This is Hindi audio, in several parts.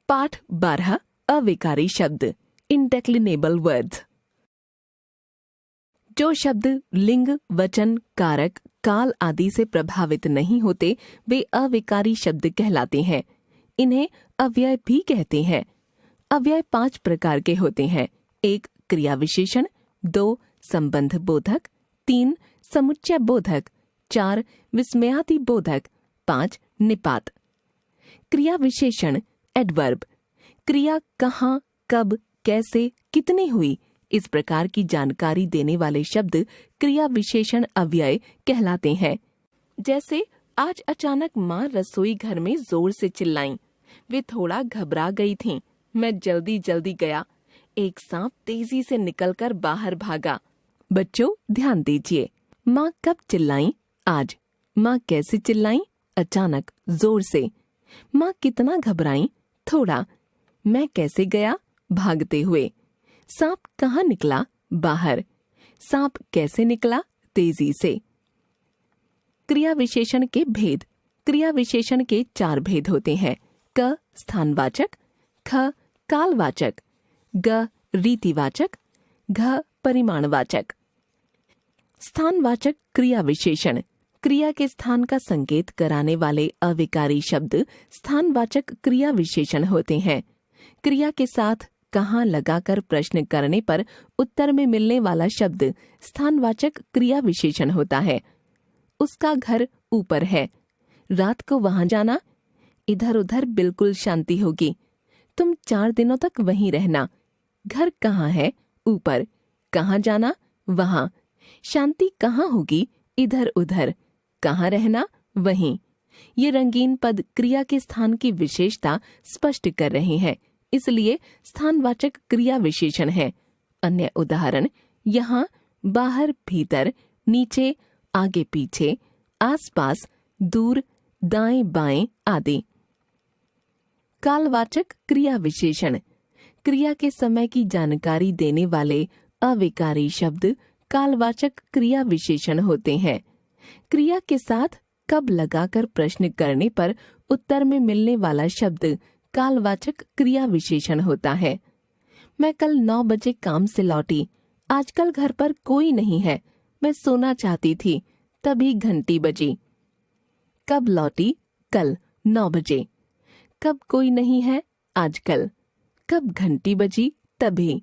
पाठ 12 अविकारी शब्द इंडेक्लिनेबल वर्ड्स। जो शब्द लिंग, वचन, कारक, काल आदि से प्रभावित नहीं होते वे अविकारी शब्द कहलाते हैं। इन्हें अव्यय भी कहते हैं। अव्यय 5 प्रकार के होते हैं। 1 क्रिया विशेषण, 2 संबंध बोधक, 3 समुच्चय बोधक, 4 विस्मयादि बोधक, 5 निपात। क्रिया विशेषण एडवर्ब, क्रिया कहाँ, कब, कैसे, कितनी हुई, इस प्रकार की जानकारी देने वाले शब्द क्रिया विशेषण अव्यय कहलाते हैं। जैसे आज अचानक माँ रसोई घर में जोर से चिल्लाईं। वे थोड़ा घबरा गई थीं। मैं जल्दी जल्दी गया। एक सांप तेजी से निकलकर बाहर भागा। बच्चों ध्यान दीजिए, माँ कब चिल्लाईं? आज। माँ कैसे चिल्लाईं? अचानक, जोर से। माँ कितना घबराईं? थोड़ा। मैं कैसे गया? भागते हुए। सांप कहाँ निकला? बाहर। सांप कैसे निकला? तेजी से। क्रिया विशेषण के भेद। क्रिया विशेषण के 4 भेद होते हैं। क स्थानवाचक, ख कालवाचक, ग रीतिवाचक, घ परिमाणवाचक। स्थानवाचक क्रिया विशेषण क्रिया के स्थान का संकेत कराने वाले अविकारी शब्द स्थानवाचक क्रिया विशेषण होते हैं। क्रिया के साथ कहाँ लगाकर प्रश्न करने पर उत्तर में मिलने वाला शब्द स्थानवाचक क्रिया विशेषण होता है। उसका घर ऊपर है। रात को वहां जाना। इधर उधर बिल्कुल शांति होगी। तुम 4 दिनों तक वहीं रहना। घर कहाँ है? ऊपर। कहाँ जाना? वहां। शांति कहाँ होगी? इधर उधर। कहाँ रहना? वहीं। ये रंगीन पद क्रिया के स्थान की विशेषता स्पष्ट कर रहे हैं, इसलिए स्थानवाचक क्रिया विशेषण है। अन्य उदाहरण यहाँ, बाहर, भीतर, नीचे, आगे पीछे, आसपास, दूर, दाएं बाएं आदि। कालवाचक क्रिया विशेषण क्रिया के समय की जानकारी देने वाले अविकारी शब्द कालवाचक क्रिया विशेषण होते हैं। क्रिया के साथ कब लगाकर प्रश्न करने पर उत्तर में मिलने वाला शब्द कालवाचक क्रिया विशेषण होता है। मैं कल 9 बजे काम से लौटी। आजकल घर पर कोई नहीं है। मैं सोना चाहती थी, तभी घंटी बजी। कब लौटी? कल 9 बजे। कब कोई नहीं है? आजकल। कब घंटी बजी? तभी।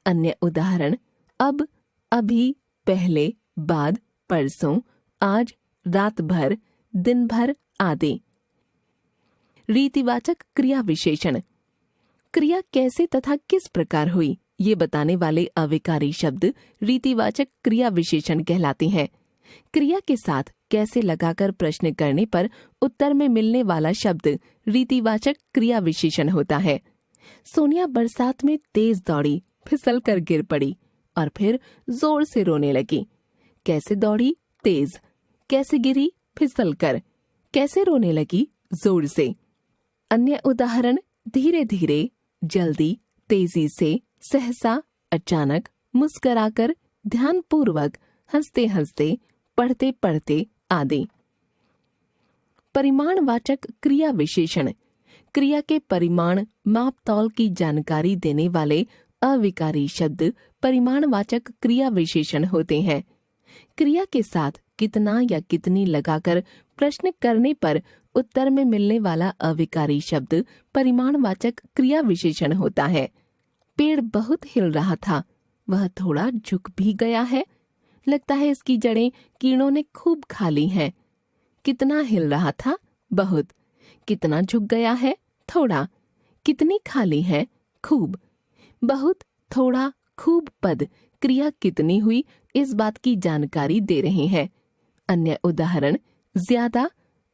अन्य उदाहरण अब, अभी, पहले, बाद, परसों, आज, रात भर, दिन भर आदि। रीतिवाचक क्रिया विशेषण क्रिया कैसे तथा किस प्रकार हुई, ये बताने वाले अविकारी शब्द रीतिवाचक क्रिया विशेषण कहलाते हैं। क्रिया के साथ कैसे लगाकर प्रश्न करने पर उत्तर में मिलने वाला शब्द रीतिवाचक क्रिया विशेषण होता है। सोनिया बरसात में तेज दौड़ी, फिसलकर गिर पड़ी और फिर जोर से रोने लगी। कैसे दौड़ी? तेज। कैसे गिरी? फिसलकर। कैसे रोने लगी? जोर से। अन्य उदाहरण धीरे धीरे, जल्दी, तेजी से, सहसा, अचानक, मुस्कुराकर, ध्यानपूर्वक, हंसते हंसते, पढ़ते पढ़ते आदि। परिमाणवाचक क्रिया विशेषण क्रिया के परिमाण, माप तौल की जानकारी देने वाले अविकारी शब्द परिमाणवाचक क्रिया विशेषण होते हैं। क्रिया के साथ कितना या कितनी लगाकर प्रश्न करने पर उत्तर में मिलने वाला अविकारी शब्द परिमाणवाचक क्रिया विशेषण होता है। पेड़ बहुत हिल रहा था। वह थोड़ा झुक भी गया है। लगता है इसकी जड़ें कीड़ों ने खूब खा ली हैं। कितना हिल रहा था? बहुत। कितना झुक गया है? थोड़ा। कितनी खा ली है? खूब। बहुत, थोड़ा, खूब पद क्रिया कितनी हुई इस बात की जानकारी दे रहे हैं। अन्य उदाहरण ज्यादा,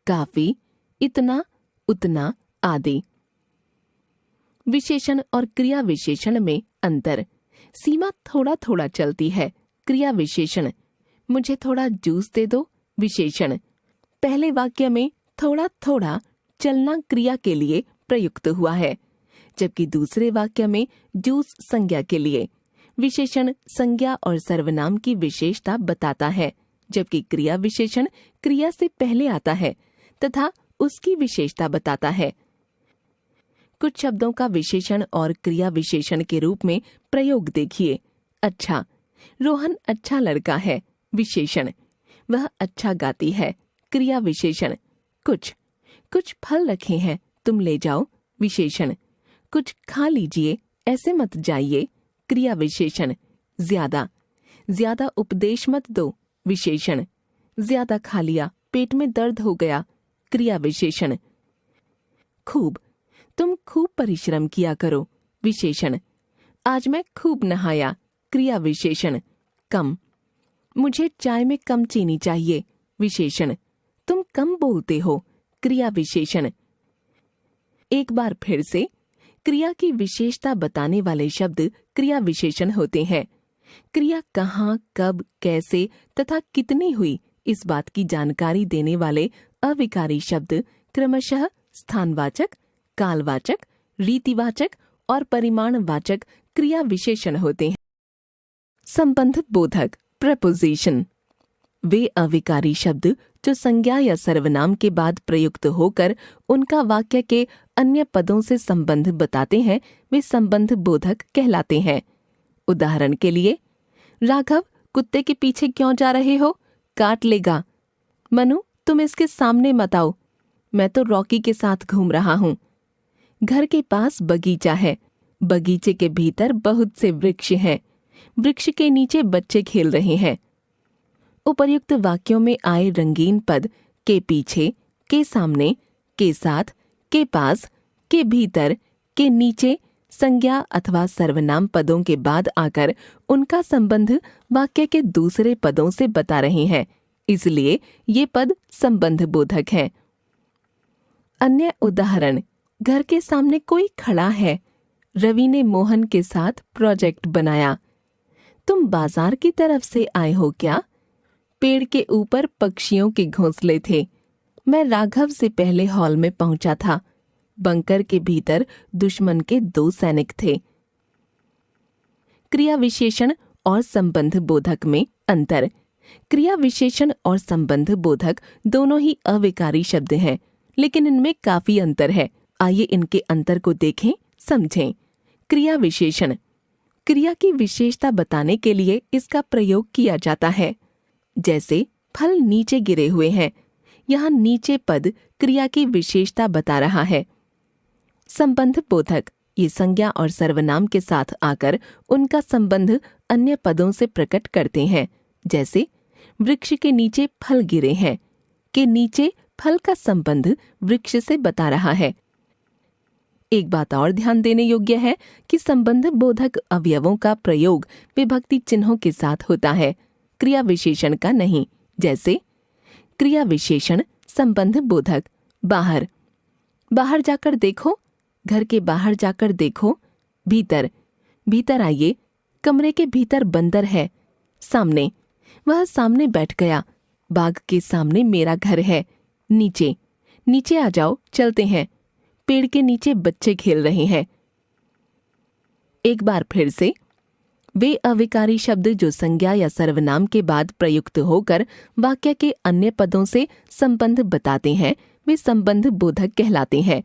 काफी, इतना, उतना आदि। विशेषण और क्रिया विशेषण में अंतर। सीमा थोड़ा थोड़ा चलती है। क्रिया विशेषण मुझे थोड़ा जूस दे दो। विशेषण पहले वाक्य में थोड़ा थोड़ा चलना क्रिया के लिए प्रयुक्त हुआ है, जबकि दूसरे वाक्य में जूस संज्ञा के लिए। विशेषण संज्ञा और सर्वनाम की विशेषता बताता है, जबकि क्रिया विशेषण क्रिया से पहले आता है तथा उसकी विशेषता बताता है। कुछ शब्दों का विशेषण और क्रिया विशेषण के रूप में प्रयोग देखिए। अच्छा, रोहन अच्छा लड़का है। विशेषण, वह अच्छा गाती है। क्रिया विशेषण, कुछ फल रखे हैं, तुम ले जाओ। विशेषण, कुछ खा लीजिए, ऐसे मत जाइए। क्रिया विशेषण, ज्यादा उपदेश मत दो। विशेषण, ज्यादा खा लिया, पेट में दर्द हो गया। क्रिया विशेषण, खूब, तुम खूब परिश्रम किया करो। विशेषण, आज मैं खूब नहाया। क्रिया विशेषण, कम, मुझे चाय में कम चीनी चाहिए। विशेषण, तुम कम बोलते हो। क्रिया विशेषण। एक बार फिर से, क्रिया की विशेषता बताने वाले शब्द क्रिया विशेषण होते हैं। क्रिया कहाँ, कब, कैसे तथा कितनी हुई, इस बात की जानकारी देने वाले अविकारी शब्द क्रमशः स्थानवाचक, कालवाचक, रीतिवाचक और परिमाणवाचक क्रिया विशेषण होते हैं। संबंध बोधक प्रपोजिशन, वे अविकारी शब्द जो संज्ञा या सर्वनाम के बाद प्रयुक्त होकर उनका वाक्य के अन्य पदों से संबंध बताते हैं, वे संबंध बोधक कहलाते हैं। उदाहरण के लिए, राघव, कुत्ते के पीछे क्यों जा रहे हो? काट लेगा। मनु, तुम इसके सामने मत आओ, मैं तो रॉकी के साथ घूम रहा हूँ। घर के पास बगीचा है, बगीचे के भीतर बहुत से वृक्ष हैं, वृक्ष के नीचे बच्चे खेल रहे हैं। उपर्युक्त वाक्यों में आए रंगीन पद के पीछे, के सामने, के साथ, के पास, के भीतर, के नीचे संज्ञा अथवा सर्वनाम पदों के बाद आकर उनका संबंध वाक्य के दूसरे पदों से बता रहे हैं, इसलिए ये पद संबंध बोधक हैं। अन्य उदाहरण, घर के सामने कोई खड़ा है, रवि ने मोहन के साथ प्रोजेक्ट बनाया। तुम बाजार की तरफ से आए हो क्या? पेड़ के ऊपर पक्षियों के घोंसले थे। मैं राघव से पहले हॉल में पहुंचा था। बंकर के भीतर दुश्मन के 2 सैनिक थे। क्रिया विशेषण और संबंध बोधक में अंतर। क्रिया विशेषण और संबंध बोधक दोनों ही अविकारी शब्द हैं, लेकिन इनमें काफी अंतर है। आइए इनके अंतर को देखें, समझें। क्रिया विशेषण, क्रिया की विशेषता बताने के लिए इसका प्रयोग किया जाता है। जैसे फल नीचे गिरे हुए हैं, यहाँ नीचे पद क्रिया की विशेषता बता रहा है। संबंध बोधक, ये संज्ञा और सर्वनाम के साथ आकर उनका संबंध अन्य पदों से प्रकट करते हैं। जैसे वृक्ष के नीचे फल गिरे हैं, के नीचे फल का संबंध वृक्ष से बता रहा है। एक बात और ध्यान देने योग्य है कि संबंध बोधक अवयवों का प्रयोग विभक्ति चिन्हों के साथ होता है, क्रिया विशेषण का नहीं। जैसे क्रिया विशेषण संबंध बोधक, बाहर, बाहर जाकर देखो, घर के बाहर जाकर देखो। भीतर, भीतर आइए, कमरे के भीतर बंदर है। सामने, वह सामने बैठ गया, बाग के सामने मेरा घर है। नीचे, नीचे आ जाओ, चलते हैं, पेड़ के नीचे बच्चे खेल रहे हैं। एक बार फिर से, वे अविकारी शब्द जो संज्ञा या सर्वनाम के बाद प्रयुक्त होकर वाक्य के अन्य पदों से संबंध बताते हैं, वे संबंध बोधक कहलाते हैं।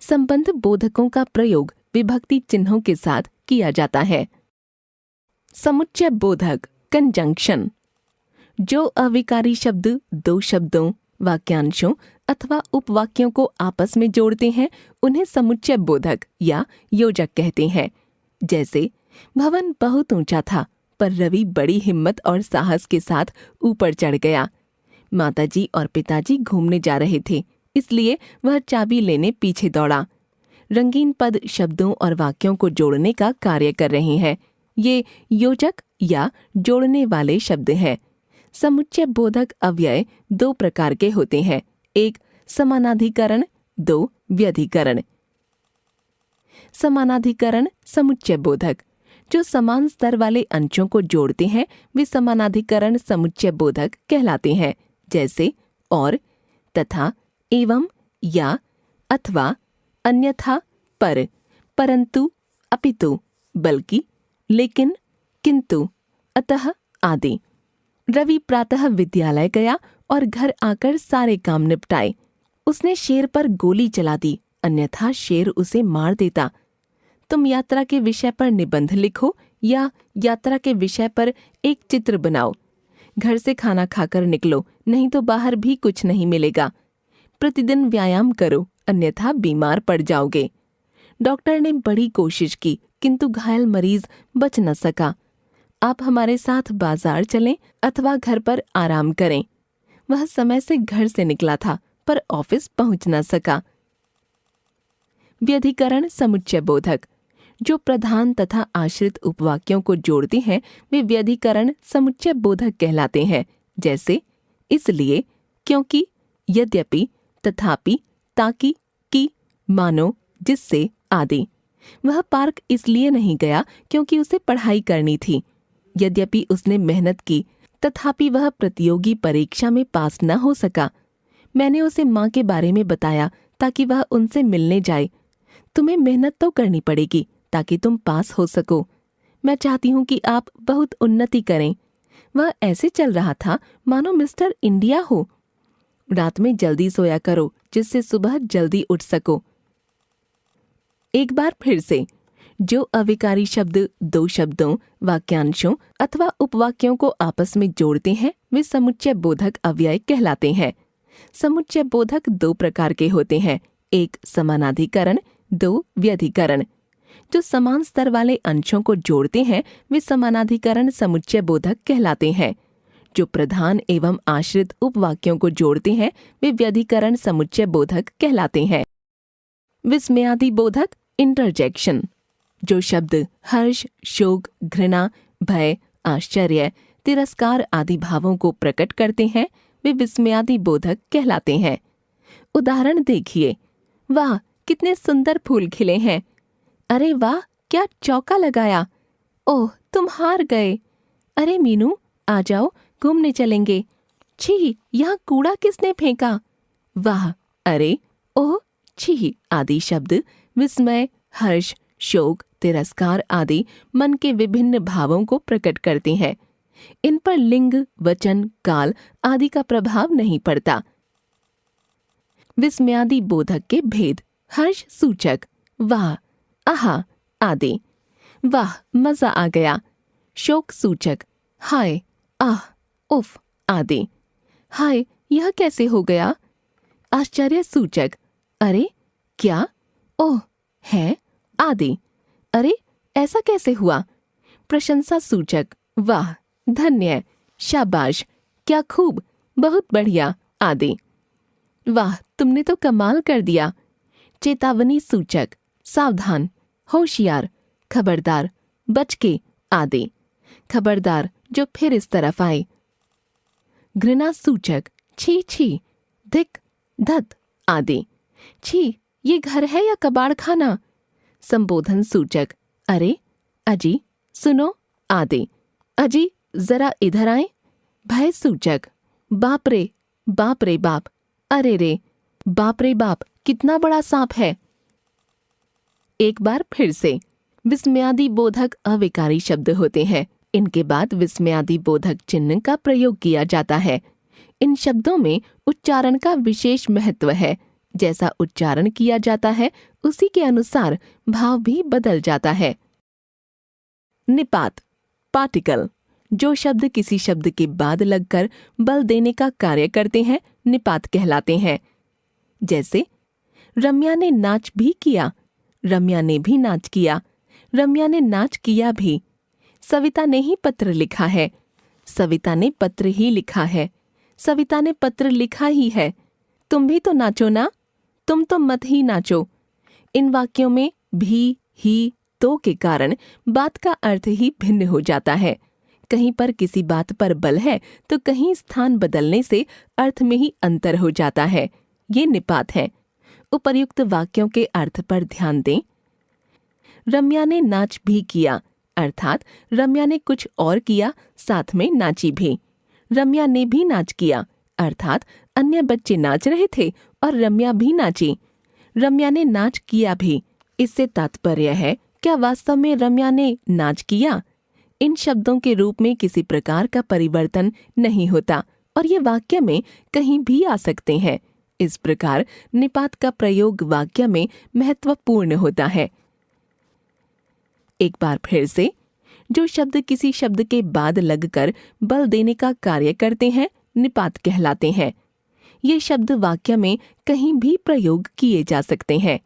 संबंध बोधकों का प्रयोग विभक्ति चिन्हों के साथ किया जाता है। समुच्चय बोधक कंजंक्शन, जो अविकारी शब्द 2 शब्दों, वाक्यांशों अथवा उपवाक्यों को आपस में जोड़ते हैं, उन्हें समुच्चय बोधक या योजक कहते हैं। जैसे भवन बहुत ऊंचा था, पर रवि बड़ी हिम्मत और साहस के साथ ऊपर चढ़ गया। माताजी और पिताजी घूमने जा रहे थे, इसलिए वह चाबी लेने पीछे दौड़ा। रंगीन पद शब्दों और वाक्यों को जोड़ने का कार्य कर रहे हैं। ये योजक या जोड़ने वाले शब्द हैं। समुच्चय बोधक अव्यय 2 प्रकार के होते हैं, एक समानाधिकरण, 2 व्यधिकरण। समानाधिकरण समुच्चय बोधक, जो समान स्तर वाले अंशों को जोड़ते हैं, वे समानाधिकरण समुच्चय बोधक कहलाते हैं। जैसे और, तथा, एवं, या, अथवा, अन्यथा, पर, परंतु, अपितु, बल्कि, लेकिन, किंतु, अतः आदि। रवि प्रातः विद्यालय गया और घर आकर सारे काम निपटाए। उसने शेर पर गोली चला दी अन्यथा शेर उसे मार देता। तुम यात्रा के विषय पर निबंध लिखो या यात्रा के विषय पर एक चित्र बनाओ। घर से खाना खाकर निकलो, नहीं तो बाहर भी कुछ नहीं मिलेगा। प्रतिदिन व्यायाम करो, अन्यथा बीमार पड़ जाओगे। डॉक्टर ने बड़ी कोशिश की किंतु घायल मरीज बच न सका। आप हमारे साथ बाजार चलें अथवा घर पर आराम करें। वह समय से घर से निकला था पर ऑफिस पहुंच न सका। व्यधिकरण समुच्चय बोधक। जो प्रधान तथा आश्रित उपवाक्यों को जोड़ते हैं वे व्यधिकरण समुच्चय बोधक कहलाते हैं। जैसे इसलिए, क्योंकि, यद्यपि, तथापि, ताकि, कि, मानो, जिससे आदि। वह पार्क इसलिए नहीं गया क्योंकि उसे पढ़ाई करनी थी। यद्यपि उसने मेहनत की, तथापि वह प्रतियोगी परीक्षा में पास न हो सका। मैंने उसे माँ के बारे में बताया ताकि वह उनसे मिलने जाए। तुम्हें मेहनत तो करनी पड़ेगी ताकि तुम पास हो सको। मैं चाहती हूँ कि आप बहुत उन्नति करें। वह ऐसे चल रहा था मानो मिस्टर इंडिया हो। रात में जल्दी सोया करो जिससे सुबह जल्दी उठ सको। एक बार फिर से, जो अविकारी शब्द दो शब्दों, वाक्यांशों अथवा उपवाक्यों को आपस में जोड़ते हैं वे समुच्चय बोधक अव्यय कहलाते हैं। समुच्चय बोधक दो प्रकार के होते हैं, एक समानाधिकरण, दो व्यधिकरण। जो समान स्तर वाले अंशों को जोड़ते हैं वे समानाधिकरण समुच्चय बोधक कहलाते हैं। जो प्रधान एवं आश्रित उपवाक्यों को जोड़ते हैं वे व्यधिकरण समुच्चय बोधक कहलाते हैं। विस्मयादि बोधक इंटरजेक्शन। जो शब्द हर्ष, शोक, घृणा, भय, आश्चर्य, तिरस्कार आदि भावों को प्रकट करते हैं वे विस्मयादि बोधक कहलाते हैं। उदाहरण देखिए, वाह कितने सुंदर फूल खिले हैं। अरे वाह क्या चौका लगाया। ओह तुम हार गए। अरे मीनू आ जाओ घूमने चलेंगे। छी यहाँ कूड़ा किसने फेंका। वाह, अरे, ओह, छी आदि शब्द विस्मय, हर्ष, शोक, तिरस्कार आदि मन के विभिन्न भावों को प्रकट करते हैं। इन पर लिंग, वचन, काल आदि का प्रभाव नहीं पड़ता। विस्मयादि बोधक के भेद। हर्ष सूचक वाह, आहा आदि। वाह मजा आ गया। शोक सूचक हाय, आह, उफ आदि। हाय यह कैसे हो गया। आश्चर्य सूचक अरे, क्या, ओह, है आदि। अरे ऐसा कैसे हुआ। प्रशंसा सूचक वाह, धन्य, शाबाश, क्या खूब, बहुत बढ़िया आदि। वाह तुमने तो कमाल कर दिया। चेतावनी सूचक सावधान, होशियार, खबरदार, बच के आदि। खबरदार जो फिर इस तरफ आए। घृणा सूचक छी छी, धिक, धत आदि। छी ये घर है या कबाड़ खाना। संबोधन सूचक अरे, अजी, सुनो आदि। अजी जरा इधर आए। भय सूचक बाप रे बाप, अरे रे, बाप रे बाप कितना बड़ा सांप है। एक बार फिर से, विस्मयादि बोधक अविकारी शब्द होते हैं। इनके बाद विस्मयादि बोधक चिन्ह का प्रयोग किया जाता है। इन शब्दों में उच्चारण का विशेष महत्व है। जैसा उच्चारण किया जाता है उसी के अनुसार भाव भी बदल जाता है। निपात पार्टिकल। जो शब्द किसी शब्द के बाद लगकर बल देने का कार्य करते हैं निपात कहलाते हैं। जैसे रम्या ने नाच भी किया, रम्या ने भी नाच किया, रम्या ने नाच किया भी। सविता ने ही पत्र लिखा है, सविता ने पत्र ही लिखा है, सविता ने पत्र लिखा ही है। तुम भी तो नाचो ना, तुम तो मत ही नाचो। इन वाक्यों में भी, ही, तो के कारण बात का अर्थ ही भिन्न हो जाता है। कहीं पर किसी बात पर बल है तो कहीं स्थान बदलने से अर्थ में ही अंतर हो जाता है। ये निपात है। उपर्युक्त वाक्यों के अर्थ पर ध्यान दें। रम्या ने नाच भी किया अर्थात रम्या ने कुछ और किया, साथ में नाची भी। रम्या ने भी नाच किया अर्थात अन्य बच्चे नाच रहे थे और रम्या भी नाची। रम्या ने नाच किया भी, इससे तात्पर्य है क्या वास्तव में रम्या ने नाच किया। इन शब्दों के रूप में किसी प्रकार का परिवर्तन नहीं होता और ये वाक्य में कहीं भी आ सकते हैं। इस प्रकार निपात का प्रयोग वाक्य में महत्वपूर्ण होता है। एक बार फिर से, जो शब्द किसी शब्द के बाद लगकर बल देने का कार्य करते हैं निपात कहलाते हैं। ये शब्द वाक्य में कहीं भी प्रयोग किए जा सकते हैं।